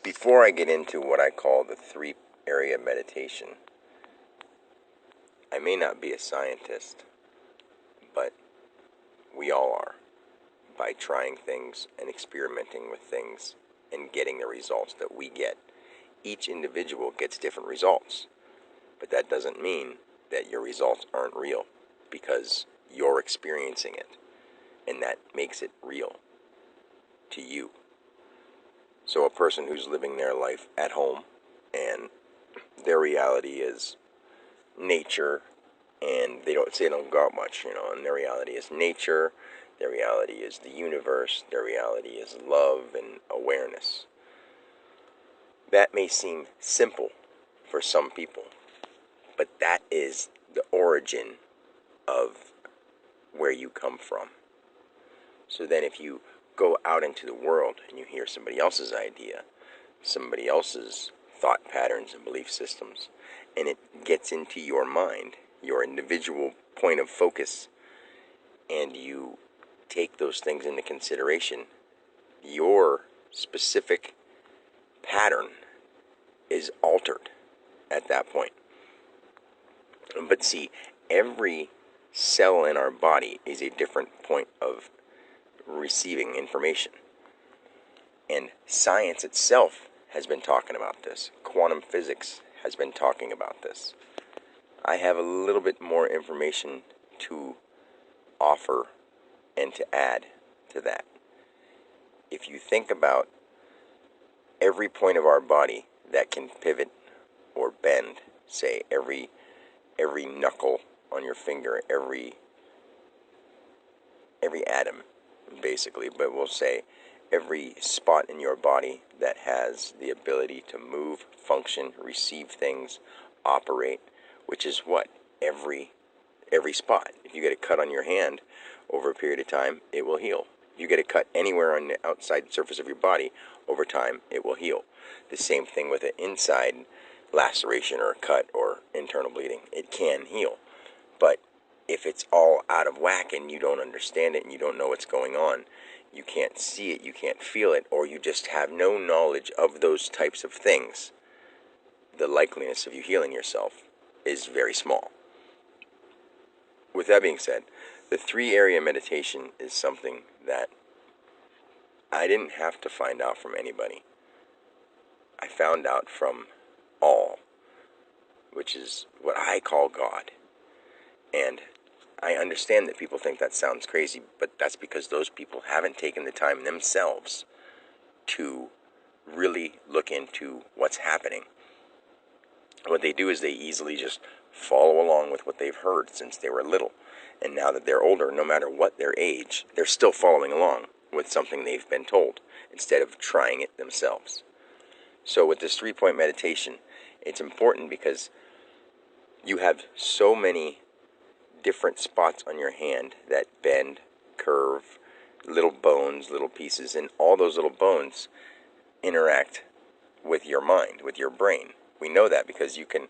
Before I get into what I call the three-area meditation, I may not be a scientist, but we all are, by trying things and experimenting with things and getting the results that we get. Each individual gets different results, but that doesn't mean that your results aren't real, because you're experiencing it, and that makes it real to you. So a person who's living their life at home, and their reality is nature, and they don't go out much, and their reality is nature, their reality is the universe, their reality is love and awareness. That may seem simple for some people, but that is the origin of where you come from. So then if you go out into the world and you hear somebody else's idea, somebody else's thought patterns and belief systems, and it gets into your mind, your individual point of focus, and you take those things into consideration, your specific pattern is altered at that point. But see, every cell in our body is a different point of receiving information. And science itself has been talking about this. Quantum physics has been talking about this. I have a little bit more information to offer and to add to that. If you think about every point of our body that can pivot or bend, say every knuckle on your finger, every atom, basically, but we'll say every spot in your body that has the ability to move, function, receive things, operate, which is what? Every spot. If you get a cut on your hand over a period of time, it will heal. If you get a cut anywhere on the outside surface of your body, over time, it will heal. The same thing with an inside laceration or a cut or internal bleeding. It can heal. But if it's all out of whack and you don't understand it and you don't know what's going on, you can't see it, you can't feel it, or you just have no knowledge of those types of things, the likeliness of you healing yourself is very small. With that being said, the three-area meditation is something that I didn't have to find out from anybody. I found out from all, which is what I call God. And I understand that people think that sounds crazy, but that's because those people haven't taken the time themselves to really look into what's happening. What they do is they easily just follow along with what they've heard since they were little. And now that they're older, no matter what their age, they're still following along with something they've been told instead of trying it themselves. So with this three-point meditation, it's important because you have so many different spots on your hand that bend, curve, little bones, little pieces, and all those little bones interact with your mind, with your brain. We know that because you can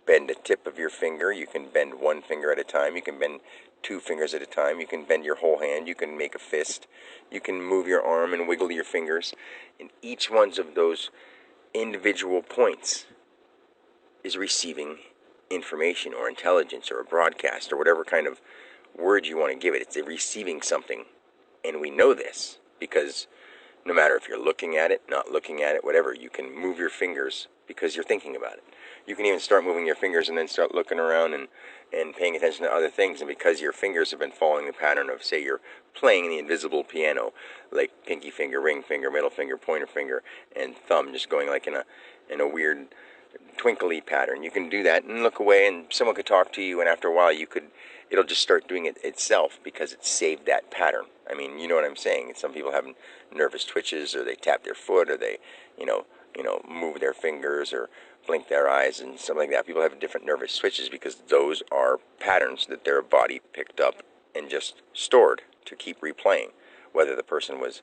bend the tip of your finger, you can bend one finger at a time, you can bend two fingers at a time, you can bend your whole hand, you can make a fist, you can move your arm and wiggle your fingers, and each one of those individual points is receiving information or intelligence or a broadcast or whatever kind of word you want to give it. It's receiving something, and we know this because no matter if you're looking at it, not looking at it, whatever, you can move your fingers because you're thinking about it. You can even start moving your fingers and then start looking around and paying attention to other things. And because your fingers have been following the pattern of, say, you're playing the invisible piano, like pinky finger, ring finger, middle finger, pointer finger, and thumb, just going like in a weird twinkly pattern. You can do that and look away, and someone could talk to you, and after a while it'll just start doing it itself because it's saved that pattern. I mean, you know what I'm saying. Some people have nervous twitches, or they tap their foot, or they, move their fingers, or blink their eyes, and stuff like that. People have different nervous switches because those are patterns that their body picked up and just stored to keep replaying, whether the person was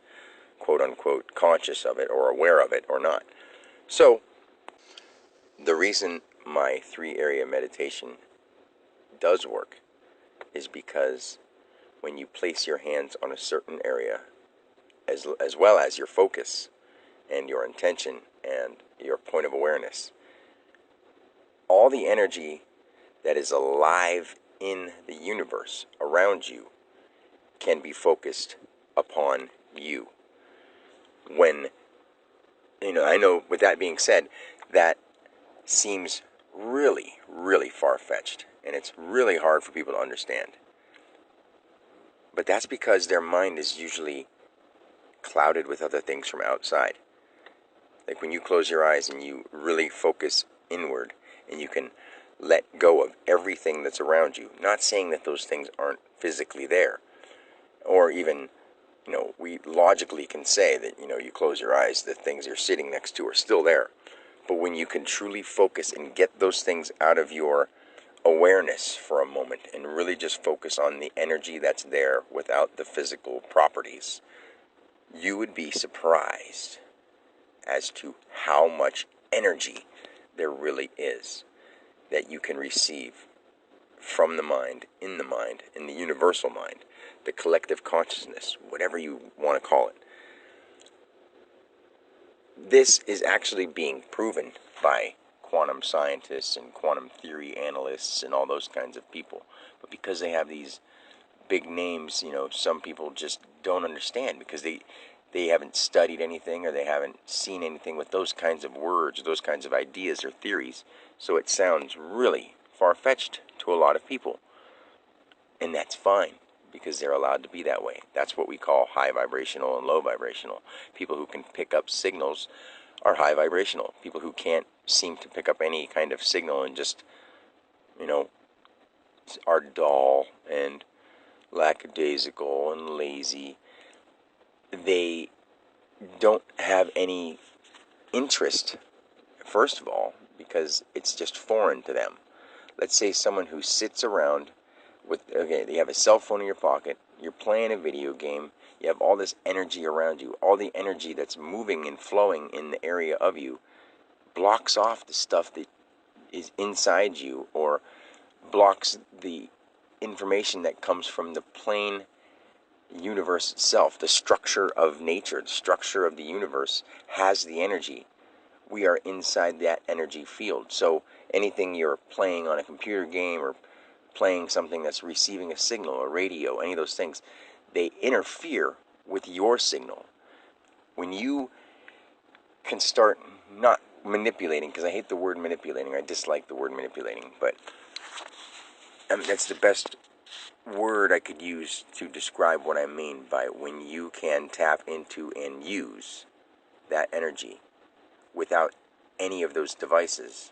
quote-unquote conscious of it or aware of it or not. So the reason my three-area meditation does work is because when you place your hands on a certain area, as well as your focus, and your intention and your point of awareness. All the energy that is alive in the universe around you can be focused upon you. When, I know with that being said, that seems really, really far-fetched, and it's really hard for people to understand. But that's because their mind is usually clouded with other things from outside. Like when you close your eyes and you really focus inward and you can let go of everything that's around you, not saying that those things aren't physically there, or even, we logically can say that, you close your eyes, the things you're sitting next to are still there. But when you can truly focus and get those things out of your awareness for a moment and really just focus on the energy that's there without the physical properties, you would be surprised as to how much energy there really is that you can receive from the mind, in the universal mind, the collective consciousness, whatever you want to call it. This is actually being proven by quantum scientists and quantum theory analysts and all those kinds of people. But because they have these big names, some people just don't understand because they haven't studied anything or they haven't seen anything with those kinds of words, those kinds of ideas or theories. So it sounds really far-fetched to a lot of people. And that's fine because they're allowed to be that way. That's what we call high vibrational and low vibrational. People who can pick up signals are high vibrational. People who can't seem to pick up any kind of signal and just, are dull and lackadaisical and lazy, they don't have any interest, first of all, because it's just foreign to them. Let's say someone who sits around they have a cell phone in your pocket, you're playing a video game, you have all this energy around you, all the energy that's moving and flowing in the area of you blocks off the stuff that is inside you or blocks the information that comes from the plain universe itself. The structure of nature, the structure of the universe has the energy. We are inside that energy field. So anything you're playing on a computer game or playing something that's receiving a signal, a radio, any of those things, they interfere with your signal. When you can start not manipulating, because I hate the word manipulating, I dislike the word manipulating, but that's the best word I could use to describe what I mean by when you can tap into and use that energy without any of those devices.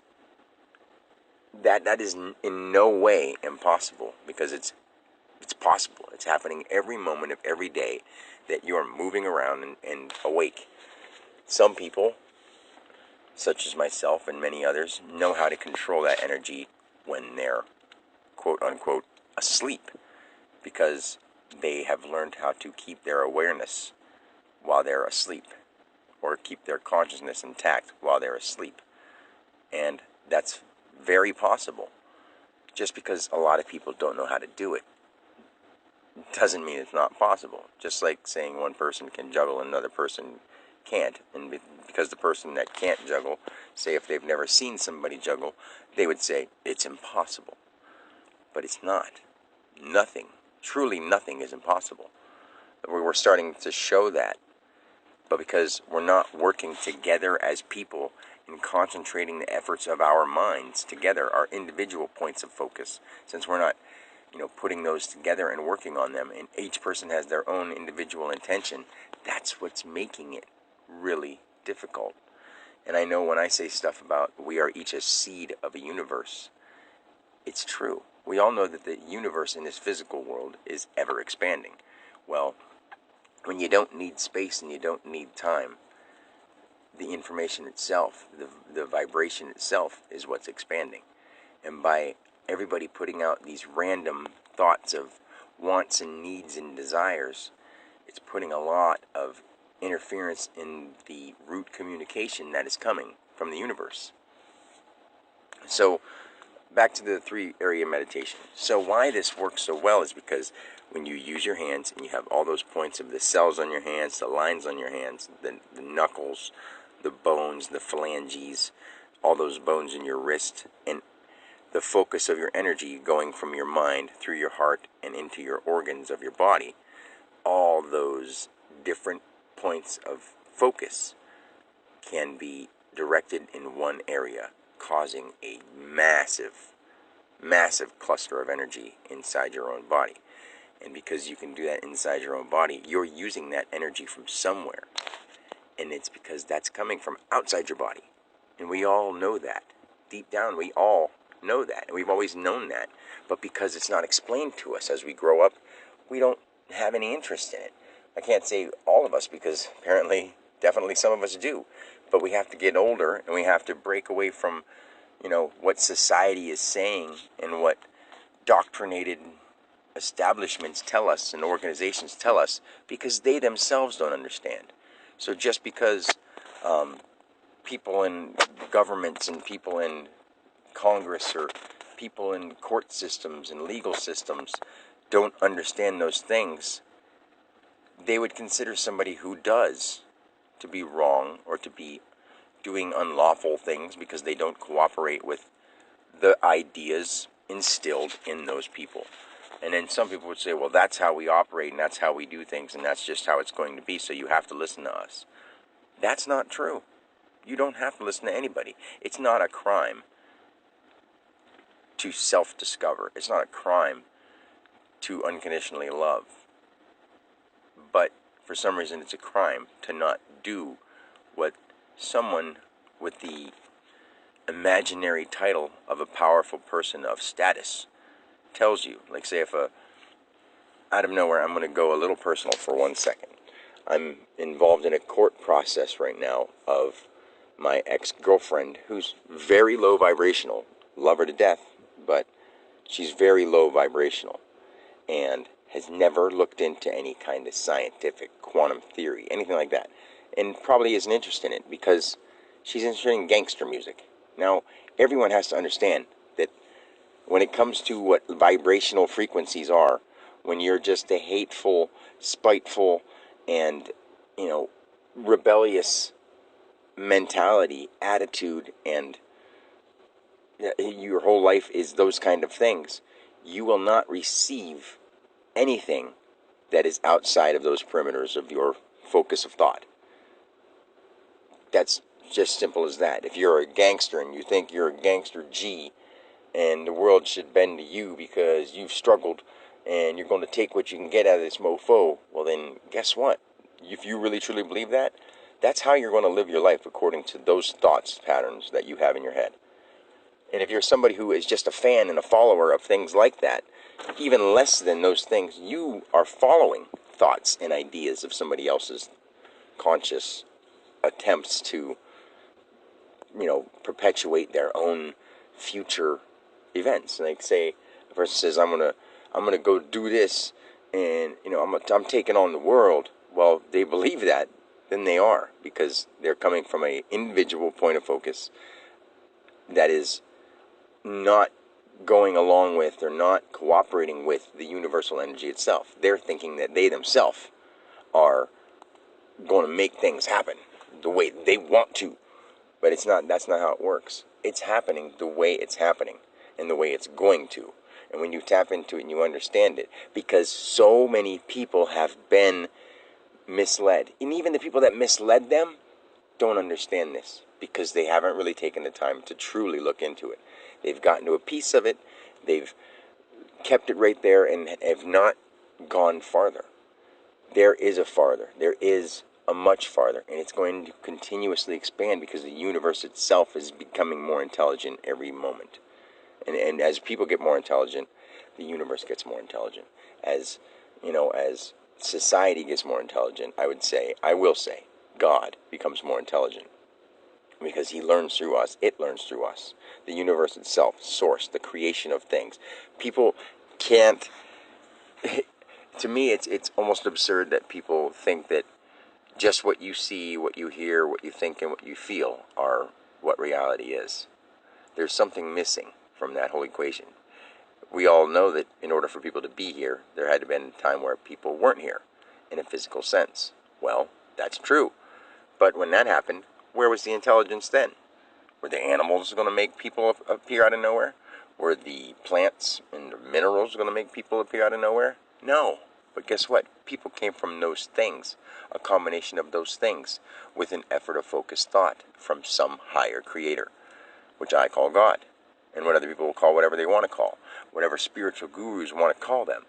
That is in no way impossible, because it's possible. It's happening every moment of every day that you're moving around and awake. Some people, such as myself and many others, know how to control that energy when they're quote-unquote asleep, because they have learned how to keep their awareness while they're asleep, or keep their consciousness intact while they're asleep. And that's very possible. Just because a lot of people don't know how to do it doesn't mean it's not possible. Just like saying one person can juggle and another person can't. And because the person that can't juggle, say if they've never seen somebody juggle, they would say it's impossible. But it's not. Nothing, truly nothing is impossible. We're starting to show that. But because we're not working together as people and concentrating the efforts of our minds together, our individual points of focus, since we're not, putting those together and working on them, and each person has their own individual intention, that's what's making it really difficult. And I know when I say stuff about we are each a seed of a universe, it's true. We all know that the universe in this physical world is ever expanding. Well, when you don't need space and you don't need time, the information itself, the vibration itself is what's expanding. And by everybody putting out these random thoughts of wants and needs and desires, it's putting a lot of interference in the root communication that is coming from the universe. So back to the 3-area meditation. So why this works so well is because when you use your hands and you have all those points of the cells on your hands, the lines on your hands, the knuckles, the bones, the phalanges, all those bones in your wrist, and the focus of your energy going from your mind through your heart and into your organs of your body, all those different points of focus can be directed in one area, causing a massive cluster of energy inside your own body. And because you can do that inside your own body, you're using that energy from somewhere. And it's because that's coming from outside your body. And we all know that. Deep down, we all know that. And we've always known that. But because it's not explained to us as we grow up, we don't have any interest in it. I can't say all of us, because apparently, definitely some of us do. But we have to get older, and we have to break away from, what society is saying and what doctrinated establishments tell us and organizations tell us, because they themselves don't understand. So just because people in governments and people in Congress or people in court systems and legal systems don't understand those things, they would consider somebody who does to be wrong or to be doing unlawful things because they don't cooperate with the ideas instilled in those people. And then some people would say, well, that's how we operate and that's how we do things and that's just how it's going to be, so you have to listen to us. That's not true. You don't have to listen to anybody. It's not a crime to self-discover. It's not a crime to unconditionally love. But for some reason it's a crime to not do what someone with the imaginary title of a powerful person of status tells you. Like, say, if out of nowhere, I'm going to go a little personal for 1 second. I'm involved in a court process right now of my ex-girlfriend, who's very low vibrational. Love her to death, but she's very low vibrational and has never looked into any kind of scientific quantum theory, anything like that, and probably isn't interested in it because she's interested in gangster music. Now, everyone has to understand that when it comes to what vibrational frequencies are, when you're just a hateful, spiteful, and, rebellious mentality, attitude, and your whole life is those kind of things, you will not receive anything that is outside of those perimeters of your focus of thought. That's just simple as that. If you're a gangster and you think you're a gangster G and the world should bend to you because you've struggled and you're going to take what you can get out of this mofo, well then guess what? If you really truly believe that, that's how you're going to live your life, according to those thoughts patterns that you have in your head. And if you're somebody who is just a fan and a follower of things like that, even less than those things, you are following thoughts and ideas of somebody else's conscious attempts to, perpetuate their own future events. Like, say a person says, I'm gonna go do this, and I'm taking on the world. Well, they believe that, then they are, because they're coming from an individual point of focus that is not going along with or not cooperating with the universal energy itself. They're thinking that they themselves are going to make things happen the way they want to. But it's not. That's not how it works. It's happening the way it's happening and the way it's going to. And when you tap into it and you understand it, because so many people have been misled. And even the people that misled them don't understand this because they haven't really taken the time to truly look into it. They've gotten to a piece of it, they've kept it right there, and have not gone farther. There is a farther. There is a much farther, and it's going to continuously expand because the universe itself is becoming more intelligent every moment. And as people get more intelligent, the universe gets more intelligent. As society gets more intelligent, I will say, God becomes more intelligent. Because he learns through us, it learns through us. The universe itself, source, the creation of things. People can't, to me, it's almost absurd that people think that just what you see, what you hear, what you think, and what you feel are what reality is. There's something missing from that whole equation. we all know that in order for people to be here, there had to have been a time where people weren't here in a physical sense. Well, that's true. But when that happened, where was the intelligence then? Were the animals going to make people appear out of nowhere? Were the plants and the minerals going to make people appear out of nowhere? No. But guess what? People came from those things, a combination of those things, with an effort of focused thought from some higher creator, which I call God, and what other people will call whatever they want to call, whatever spiritual gurus want to call them.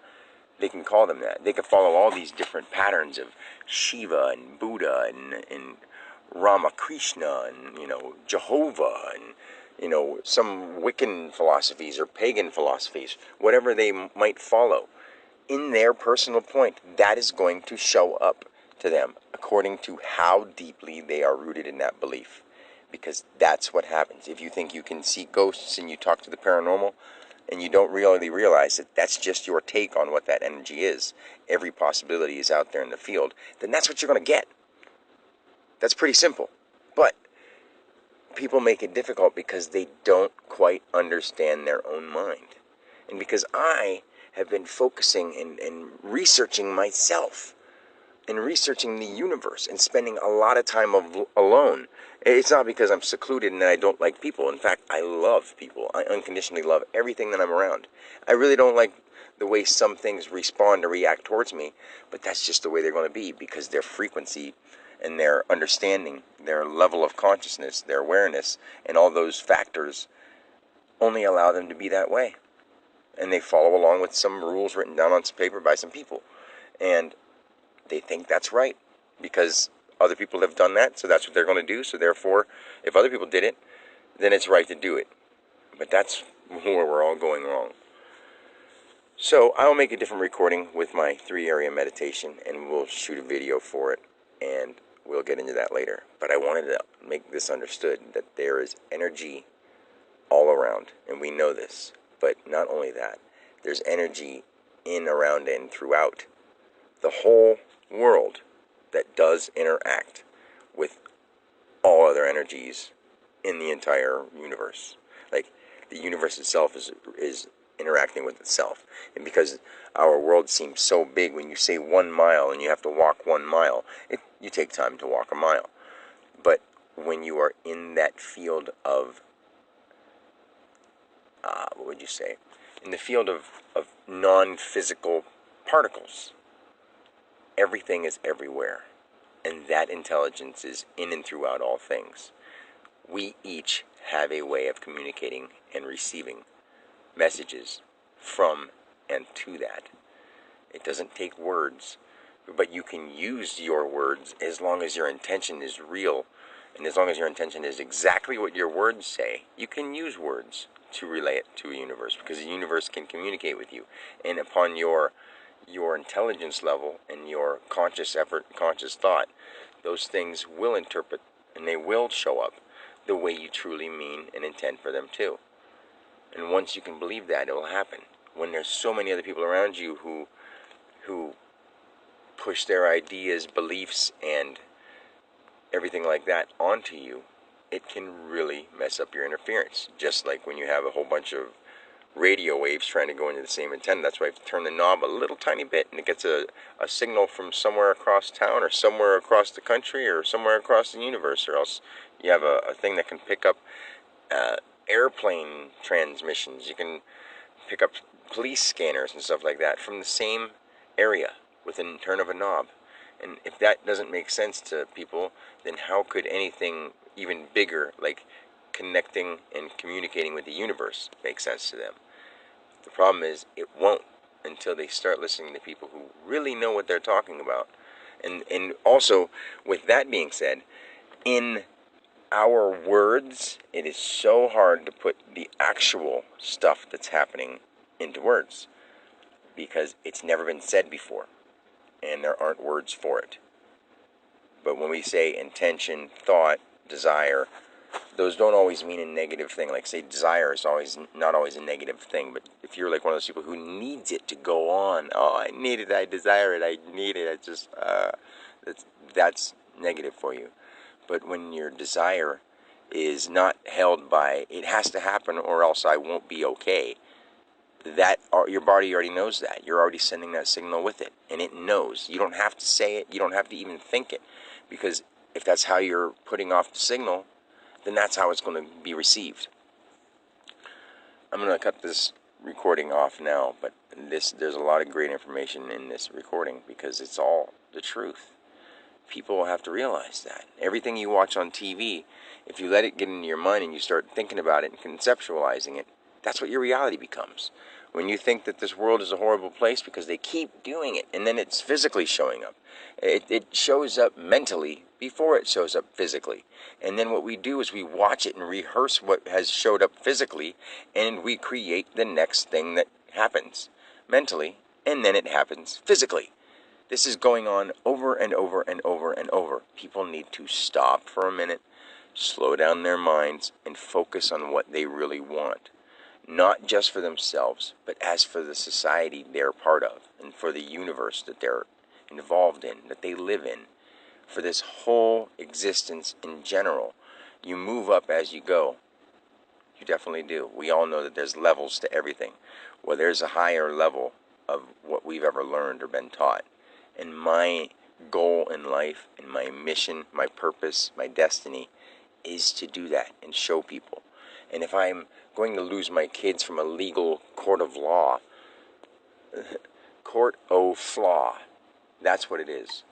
They can call them that. They can follow all these different patterns of Shiva and Buddha and Ramakrishna and, Jehovah and, some Wiccan philosophies or pagan philosophies, whatever they might follow. In their personal point, that is going to show up to them according to how deeply they are rooted in that belief. Because that's what happens. If you think you can see ghosts and you talk to the paranormal, and you don't really realize that that's just your take on what that energy is, every possibility is out there in the field, then that's what you're going to get. That's pretty simple. But people make it difficult because they don't quite understand their own mind. And because I have been focusing and researching myself and researching the universe and spending a lot of time alone. It's not because I'm secluded and that I don't like people. In fact, I love people. I unconditionally love everything that I'm around. I really don't like the way some things respond or react towards me, but that's just the way they're going to be because their frequency and their understanding, their level of consciousness, their awareness, and all those factors only allow them to be that way. And they follow along with some rules written down on some paper by some people. And they think that's right because other people have done that, so that's what they're going to do. So therefore, if other people did it, then it's right to do it. But that's where we're all going wrong. So I'll make a different recording with my 3-area meditation, and we'll shoot a video for it, and we'll get into that later. But I wanted to make this understood that there is energy all around, and we know this. But not only that, there's energy in, around, and throughout the whole world that does interact with all other energies in the entire universe. Like the universe itself is interacting with itself. And because our world seems so big, when you say 1 mile and you have to walk 1 mile, you take time to walk a mile. But when you are in that field of what would you say? In the field of non-physical particles, everything is everywhere. And that intelligence is in and throughout all things. We each have a way of communicating and receiving messages from and to that. It doesn't take words, but you can use your words as long as your intention is real. And as long as your intention is exactly what your words say, you can use words to relay it to a universe, because the universe can communicate with you. And upon your intelligence level and your conscious effort, conscious thought, those things will interpret and they will show up the way you truly mean and intend for them to. And once you can believe that, it will happen. When there's so many other people around you who push their ideas, beliefs, and everything like that onto you, it can really mess up your interference. Just like when you have a whole bunch of radio waves trying to go into the same antenna. That's why you have to turn the knob a little tiny bit, and it gets a signal from somewhere across town or somewhere across the country or somewhere across the universe, or else you have a thing that can pick up airplane transmissions. You can pick up police scanners and stuff like that from the same area with a turn of a knob. And if that doesn't make sense to people, then how could anything even bigger, like connecting and communicating with the universe, make sense to them? The problem is, it won't until they start listening to people who really know what they're talking about. And also, with that being said, in our words, it is so hard to put the actual stuff that's happening into words, because it's never been said before, and there aren't words for it. But when we say intention, thought, desire, those don't always mean a negative thing. Like, say, desire is not always a negative thing, but if you're like one of those people who needs it to go on, oh, I need it, I desire it, I need it, I just, that's negative for you. But when your desire is not held by, it has to happen or else I won't be okay, your body already knows that. You're already sending that signal with it, and it knows. You don't have to say it. You don't have to even think it, because if that's how you're putting off the signal, then that's how it's going to be received. I'm going to cut this recording off now, but there's a lot of great information in this recording because it's all the truth. People have to realize that. Everything you watch on TV, if you let it get into your mind and you start thinking about it and conceptualizing it, that's what your reality becomes. When you think that this world is a horrible place because they keep doing it, and then it's physically showing up. It shows up mentally before it shows up physically. And then what we do is we watch it and rehearse what has showed up physically, and we create the next thing that happens mentally, and then it happens physically. This is going on over and over and over and over. People need to stop for a minute, slow down their minds, and focus on what they really want. Not just for themselves, but as for the society they're part of, and for the universe that they're involved in, that they live in, for this whole existence in general. You move up as you go. You definitely do. We all know that there's levels to everything. Well, there's a higher level of what we've ever learned or been taught. And my goal in life, and my mission, my purpose, my destiny, is to do that and show people. And if I'm going to lose my kids from a legal court of law, court o' flaw, that's what it is.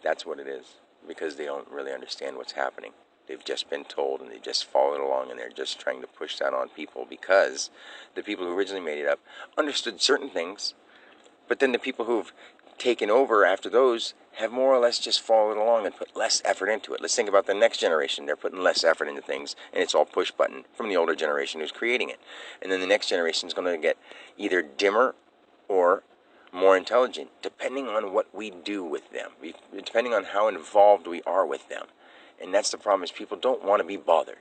That's what it is. Because they don't really understand what's happening. They've just been told, and they just followed along, and they're just trying to push that on people because the people who originally made it up understood certain things, but then the people who've taken over after those have more or less just followed along and put less effort into it. Let's think about the next generation. They're putting less effort into things, and it's all push button from the older generation who's creating it. And then the next generation is going to get either dimmer or more intelligent, depending on what we do with them, depending on how involved we are with them. And that's the problem, is people don't want to be bothered.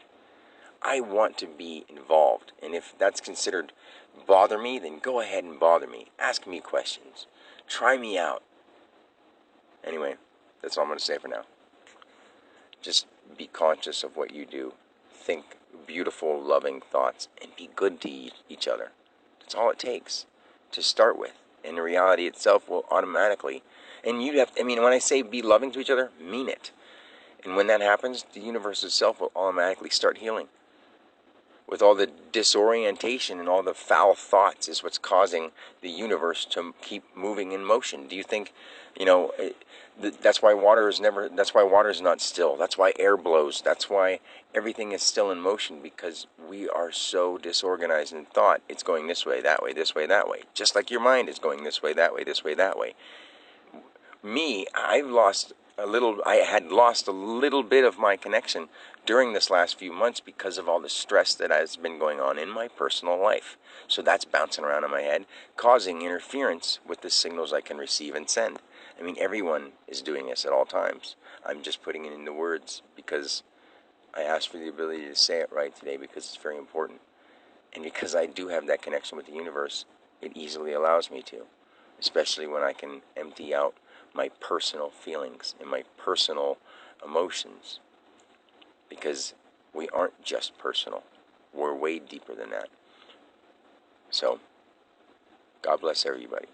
I want to be involved, and if that's considered bother me, then go ahead and bother me. Ask me questions. Try me out. Anyway, that's all I'm going to say for now. Just be conscious of what you do. Think beautiful, loving thoughts, and be good to each other. That's all it takes to start with. And the reality itself will automatically, and when I say be loving to each other, mean it. And when that happens, the universe itself will automatically start healing. With all the disorientation and all the foul thoughts is what's causing the universe to keep moving in motion. Do you think, that's why water is not still. That's why air blows. That's why everything is still in motion, because we are so disorganized in thought. It's going this way, that way, this way, that way. Just like your mind is going this way, that way, this way, that way. I had lost a little bit of my connection during this last few months because of all the stress that has been going on in my personal life. So that's bouncing around in my head, causing interference with the signals I can receive and send. Everyone is doing this at all times. I'm just putting it into words because I asked for the ability to say it right today, because it's very important. And because I do have that connection with the universe, it easily allows me to, especially when I can empty out my personal feelings and my personal emotions, because we aren't just personal. We're way deeper than that. So, God bless everybody.